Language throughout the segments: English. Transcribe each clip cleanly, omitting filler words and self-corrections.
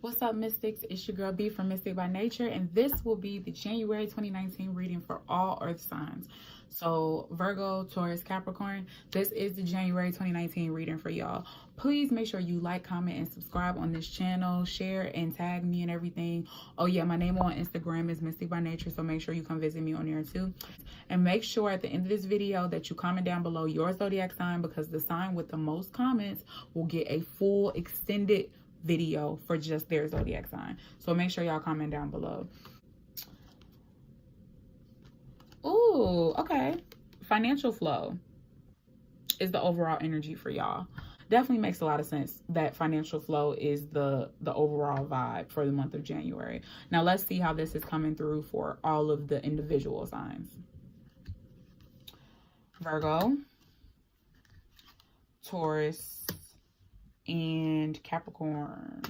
What's up, Mystics? It's your girl B from Mystic by Nature, and this will be the January 2019 reading for all Earth signs. So Virgo, Taurus, Capricorn, this is the January 2019 reading for y'all. Please make sure you like, comment, and subscribe on this channel. Share and tag me and everything. Oh yeah, my name on Instagram is Mystic by Nature, so make sure you come visit me on there too. And make sure at the end of this video that you comment down below your zodiac sign, because the sign with the most comments will get a full extended video for just their zodiac sign. So make sure y'all comment down below. Ooh, okay. Financial flow is the overall energy for y'all. Definitely makes a lot of sense that financial flow is the overall vibe for the month of January. Now let's see how this is coming through for all of the individual signs. Virgo, Taurus, and Capricorn.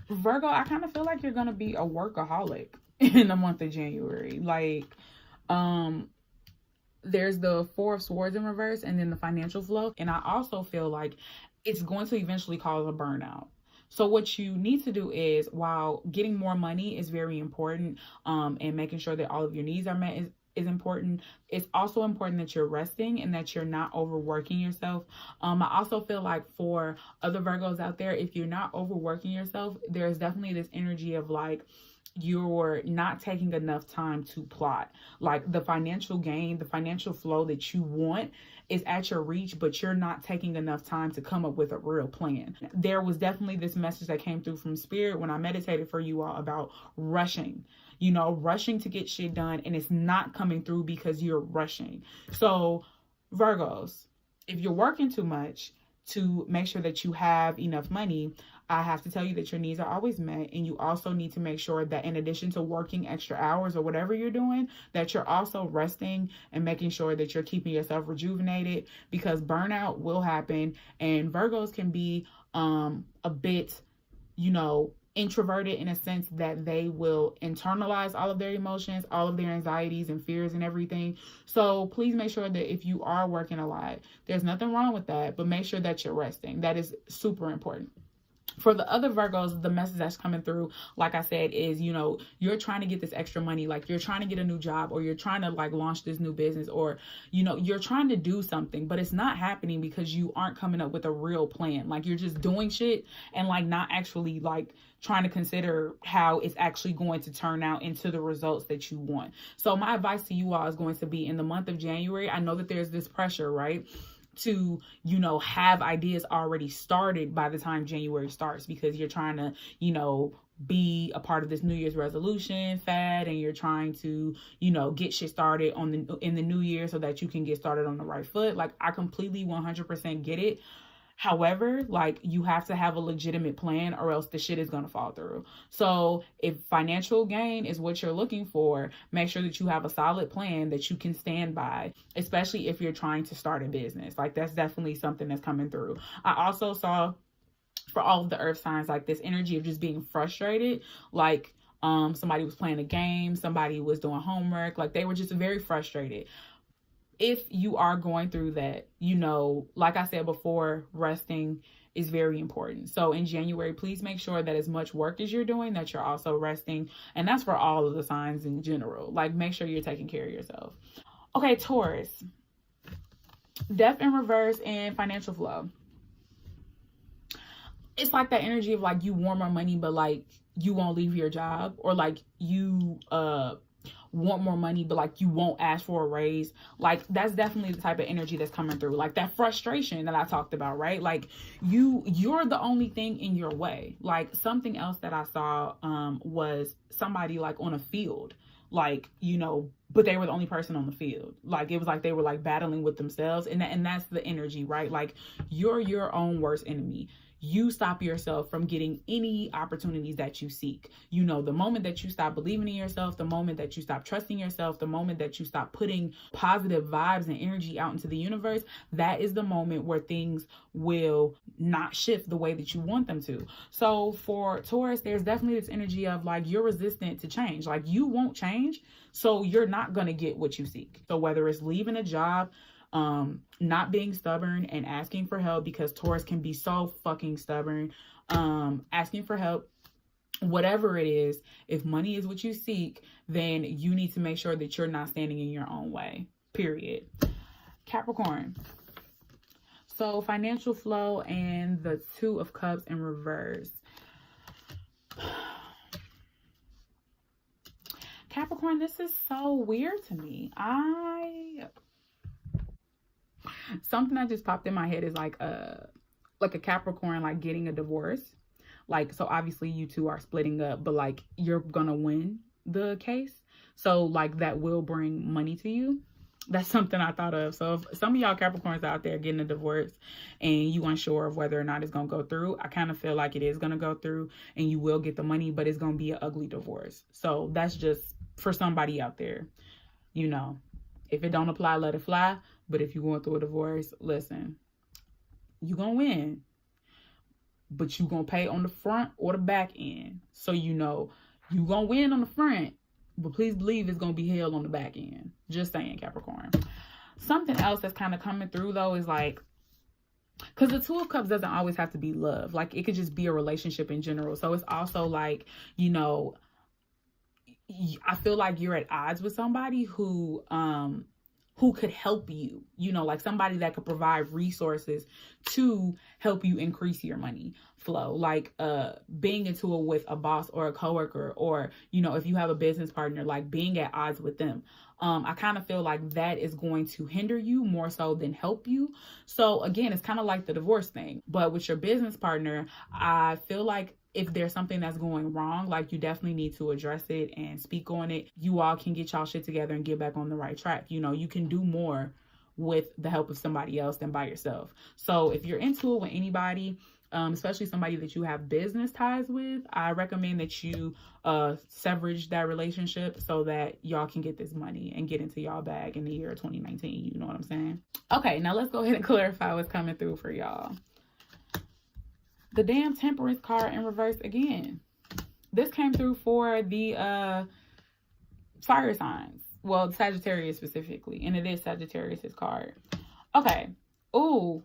Virgo, I kind of feel like you're gonna be a workaholic in the month of January. Like, there's the Four of Swords in reverse and then the financial flow. And I also feel like it's going to eventually cause a burnout. So what you need to do is, while getting more money is very important, and making sure that all of your needs are met is important, it's also important that you're resting and that you're not overworking yourself. I also feel like for other Virgos out there, if you're not overworking yourself, there's definitely this energy of like, you're not taking enough time to plot. Like the financial gain, the financial flow that you want is at your reach, but you're not taking enough time to come up with a real plan. There was definitely this message that came through from Spirit when I meditated for you all about rushing. You know, rushing to get shit done, and it's not coming through because you're rushing. So Virgos, if you're working too much to make sure that you have enough money, I have to tell you that your needs are always met. And you also need to make sure that in addition to working extra hours or whatever you're doing, that you're also resting and making sure that you're keeping yourself rejuvenated, because burnout will happen. And Virgos can be a bit, you know, introverted in a sense that they will internalize all of their emotions, all of their anxieties and fears and everything. So please make sure that if you are working a lot, there's nothing wrong with that, but make sure that you're resting. That is super important. For the other Virgos, the message that's coming through, like I said, is, you know, you're trying to get this extra money, like you're trying to get a new job, or you're trying to like launch this new business, or, you know, you're trying to do something, but it's not happening because you aren't coming up with a real plan. Like you're just doing shit and like not actually like trying to consider how it's actually going to turn out into the results that you want. So my advice to you all is going to be, in the month of January, I know that there's this pressure, right, to, you know, have ideas already started by the time January starts, because you're trying to, you know, be a part of this New Year's resolution fad, and you're trying to, you know, get shit started in the new year so that you can get started on the right foot. Like, I completely 100% get it. However, like, you have to have a legitimate plan, or else the shit is going to fall through. So if financial gain is what you're looking for, make sure that you have a solid plan that you can stand by, especially if you're trying to start a business. Like, that's definitely something that's coming through. I also saw, for all of the earth signs, like this energy of just being frustrated. Like, somebody was playing a game, somebody was doing homework, like they were just very frustrated. If you are going through that, you know, like I said before, resting is very important. So in January, please make sure that as much work as you're doing, that you're also resting. And that's for all of the signs in general. Like, make sure you're taking care of yourself. Okay, Taurus. Death in reverse and financial flow. It's like that energy of like, you want more money, but like you won't leave your job, or like you want more money, but like you won't ask for a raise. Like, that's definitely the type of energy that's coming through. Like that frustration that I talked about, right? Like you're the only thing in your way. Like, something else that I saw was somebody like on a field, like, you know, but they were the only person on the field. Like, it was like they were like battling with themselves, and that's the energy, right? Like, you're your own worst enemy. You stop yourself from getting any opportunities that you seek. You know, the moment that you stop believing in yourself, the moment that you stop trusting yourself, the moment that you stop putting positive vibes and energy out into the universe, that is the moment where things will not shift the way that you want them to. So for Taurus, there's definitely this energy of like, you're resistant to change. Like, you won't change, so you're not going to get what you seek. So whether it's leaving a job, Not being stubborn and asking for help, because Taurus can be so fucking stubborn. Asking for help, whatever it is. If money is what you seek, then you need to make sure that you're not standing in your own way, period. Capricorn. So financial flow and the Two of Cups in reverse. Capricorn, this is so weird to me. Something that just popped in my head is like a Capricorn, like getting a divorce. Like, so obviously you two are splitting up, but like you're gonna win the case. So like that will bring money to you. That's something I thought of. So if some of y'all Capricorns out there getting a divorce and you unsure of whether or not it's going to go through, I kind of feel like it is going to go through and you will get the money, but it's going to be an ugly divorce. So that's just for somebody out there. You know, if it don't apply, let it fly. But if you're going through a divorce, listen, you're going to win, but you're going to pay on the front or the back end. So, you know, you're going to win on the front, but please believe it's going to be hell on the back end. Just saying, Capricorn. Something else that's kind of coming through, though, is like, because the Two of Cups doesn't always have to be love. Like, it could just be a relationship in general. So it's also like, you know, I feel like you're at odds with somebody who could help you, you know, like somebody that could provide resources to help you increase your money flow, like being into it with a boss or a coworker, or, you know, if you have a business partner, like being at odds with them. I kind of feel like that is going to hinder you more so than help you. So again, it's kind of like the divorce thing, but with your business partner, I feel like if there's something that's going wrong, like you definitely need to address it and speak on it. You all can get y'all shit together and get back on the right track. You know, you can do more with the help of somebody else than by yourself. So if you're into it with anybody, especially somebody that you have business ties with, I recommend that you severage that relationship so that y'all can get this money and get into y'all bag in the year 2019. You know what I'm saying? Okay, now let's go ahead and clarify what's coming through for y'all. The damn Temperance card in reverse again. This came through for the fire signs. Well, Sagittarius specifically. And it is Sagittarius's card. Okay. Ooh,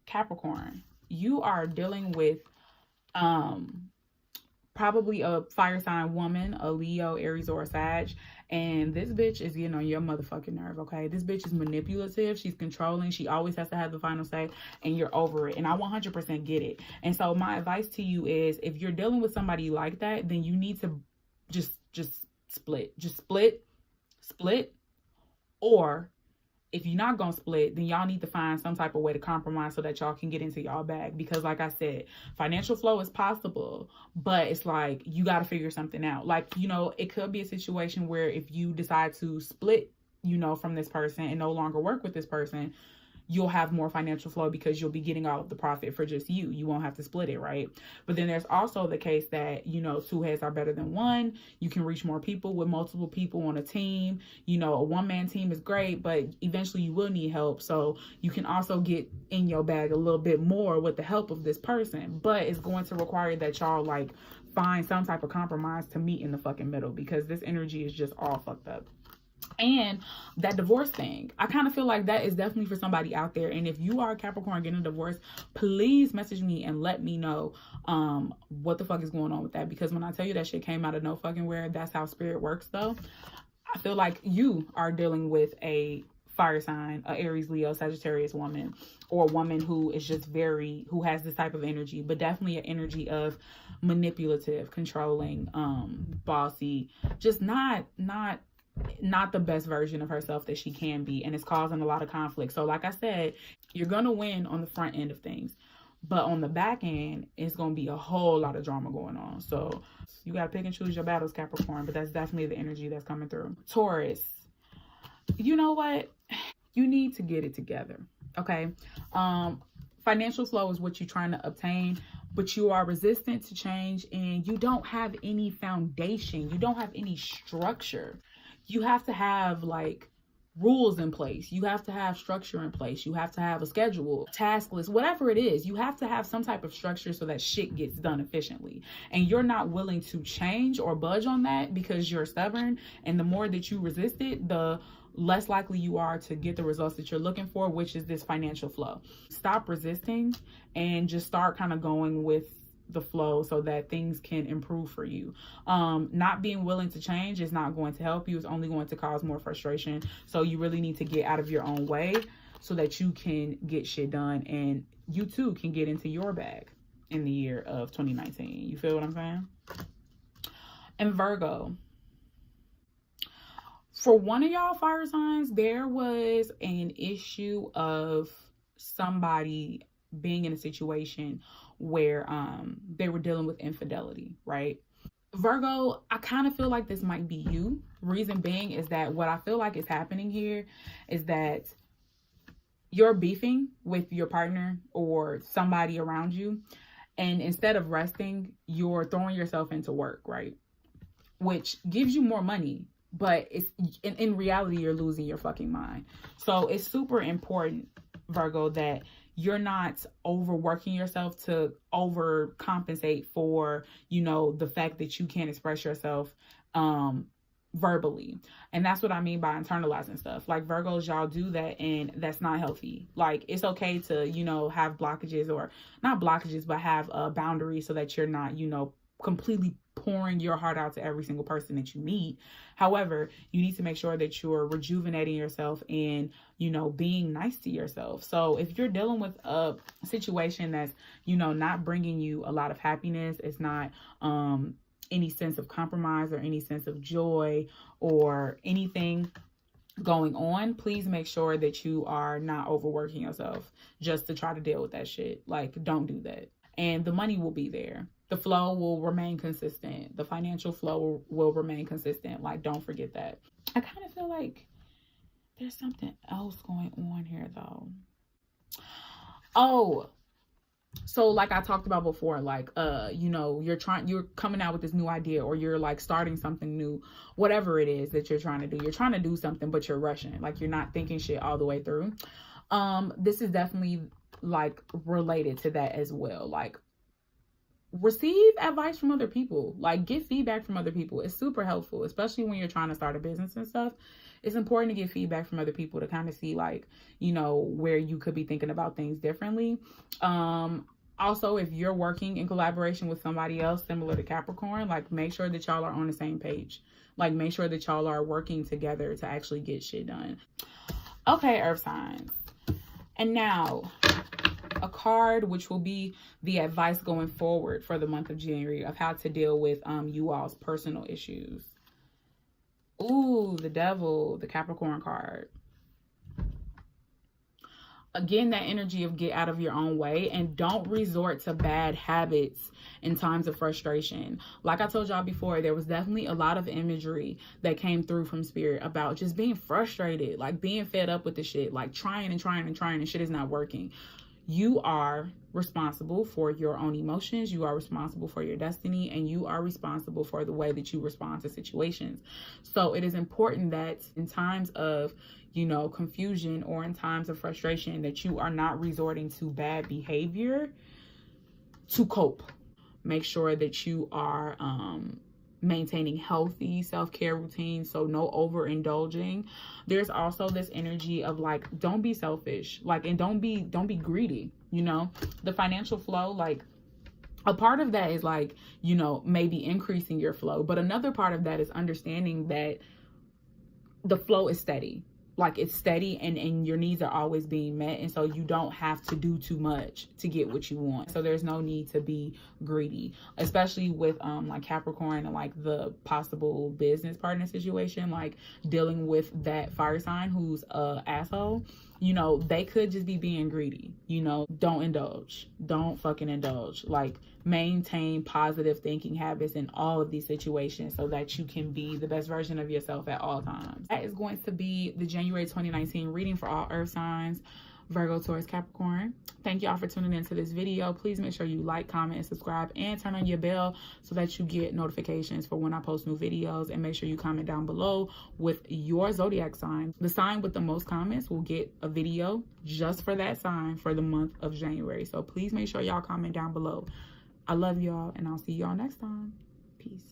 Capricorn. You are dealing with probably a fire sign woman, a Leo, Aries, or a Sag. And this bitch is getting on your motherfucking nerve, okay? This bitch is manipulative. She's controlling. She always has to have the final say, and you're over it. And I 100% get it. And so my advice to you is, if you're dealing with somebody like that, then you need to just split. Just split. Or if you're not gonna split, then y'all need to find some type of way to compromise so that y'all can get into y'all bag. Because like I said, financial flow is possible, but it's like, you got to figure something out. Like, you know, it could be a situation where if you decide to split, you know, from this person and no longer work with this person, you'll have more financial flow because you'll be getting all of the profit for just you. You won't have to split it, right? But then there's also the case that, you know, two heads are better than one. You can reach more people with multiple people on a team. You know, a one-man team is great, but eventually you will need help. So you can also get in your bag a little bit more with the help of this person. But it's going to require that y'all like find some type of compromise to meet in the fucking middle, because this energy is just all fucked up. And that divorce thing, I kind of feel like that is definitely for somebody out there. And if you are a Capricorn getting a divorce, please message me and let me know what the fuck is going on with that. Because when I tell you that shit came out of no fucking where, that's how spirit works though. I feel like you are dealing with a fire sign, a Aries, Leo, Sagittarius woman, or a woman who is just who has this type of energy, but definitely an energy of manipulative, controlling, bossy, just not the best version of herself that she can be, and it's causing a lot of conflict. So like I said, you're gonna win on the front end of things, but on the back end, it's gonna be a whole lot of drama going on. So you gotta pick and choose your battles, Capricorn, but that's definitely the energy that's coming through. Taurus, you know what? You need to get it together, okay? Financial flow is what you're trying to obtain, but you are resistant to change, and you don't have any foundation. You don't have any structure. You have to have like rules in place. You have to have structure in place. You have to have a schedule, task list, whatever it is. You have to have some type of structure so that shit gets done efficiently. And you're not willing to change or budge on that because you're stubborn. And the more that you resist it, the less likely you are to get the results that you're looking for, which is this financial flow. Stop resisting and just start kind of going with the flow so that things can improve for you. Not being willing to change is not going to help you. It's only going to cause more frustration. So you really need to get out of your own way so that you can get shit done and you too can get into your bag in the year of 2019. You feel what I'm saying? And Virgo, for one of y'all fire signs, there was an issue of somebody being in a situation where they were dealing with infidelity, right? Virgo, I kind of feel like this might be you. Reason being is that what I feel like is happening here is that you're beefing with your partner or somebody around you, and instead of resting, you're throwing yourself into work, right? Which gives you more money, but it's in reality, you're losing your fucking mind. So it's super important, Virgo, that you're not overworking yourself to overcompensate for, you know, the fact that you can't express yourself verbally. And that's what I mean by internalizing stuff. Like Virgos, y'all do that, and that's not healthy. Like, it's okay to, you know, have blockages, or not blockages, but have a boundary so that you're not, you know, completely pouring your heart out to every single person that you meet. However, you need to make sure that you're rejuvenating yourself and, you know, being nice to yourself. So if you're dealing with a situation that's, you know, not bringing you a lot of happiness, it's not any sense of compromise or any sense of joy or anything going on, please make sure that you are not overworking yourself just to try to deal with that shit. Like, don't do that. And the money will be there. The flow will remain consistent. The financial flow will remain consistent. Like, don't forget that. I kind of feel like there's something else going on here, though. Oh, so like I talked about before, like, you know, you're coming out with this new idea, or you're like starting something new, whatever it is that you're trying to do. You're trying to do something, but you're rushing. Like, you're not thinking shit all the way through. This is definitely like related to that as well. Like, receive advice from other people. Like, get feedback from other people. It's super helpful, especially when you're trying to start a business and stuff. It's important to get feedback from other people to kind of see, like, you know, where you could be thinking about things differently. Also, if you're working in collaboration with somebody else similar to Capricorn, like, make sure that y'all are on the same page. Like, make sure that y'all are working together to actually get shit done. Okay, Earth signs. And now, a card which will be the advice going forward for the month of January of how to deal with you all's personal issues. Ooh, the Devil, the Capricorn card. Again, that energy of get out of your own way and don't resort to bad habits in times of frustration. Like I told y'all before, there was definitely a lot of imagery that came through from Spirit about just being frustrated, like being fed up with the shit, like trying and shit is not working. You are responsible for your own emotions. You are responsible for your destiny, and you are responsible for the way that you respond to situations. So it is important that in times of, you know, confusion or in times of frustration, that you are not resorting to bad behavior to cope. Make sure that you are maintaining healthy self-care routines, so no overindulging. There's also this energy of like, don't be selfish, like, and don't be greedy. You know, the financial flow, like, a part of that is like, you know, maybe increasing your flow, but another part of that is understanding that the flow is steady. Like, it's steady, and your needs are always being met, and so you don't have to do too much to get what you want. So there's no need to be greedy, especially with like Capricorn and like the possible business partner situation, like dealing with that fire sign who's a asshole. You know, they could just be being greedy. You know, don't indulge. Don't fucking indulge. Like, maintain positive thinking habits in all of these situations so that you can be the best version of yourself at all times. That is going to be the January 2019 reading for all Earth signs, Virgo, Taurus, Capricorn. Thank y'all for tuning into this video. Please make sure you like, comment, and subscribe, and turn on your bell so that you get notifications for when I post new videos. And make sure you comment down below with your zodiac sign. The sign with the most comments will get a video just for that sign for the month of January. So please make sure y'all comment down below. I love y'all, and I'll see y'all next time. Peace.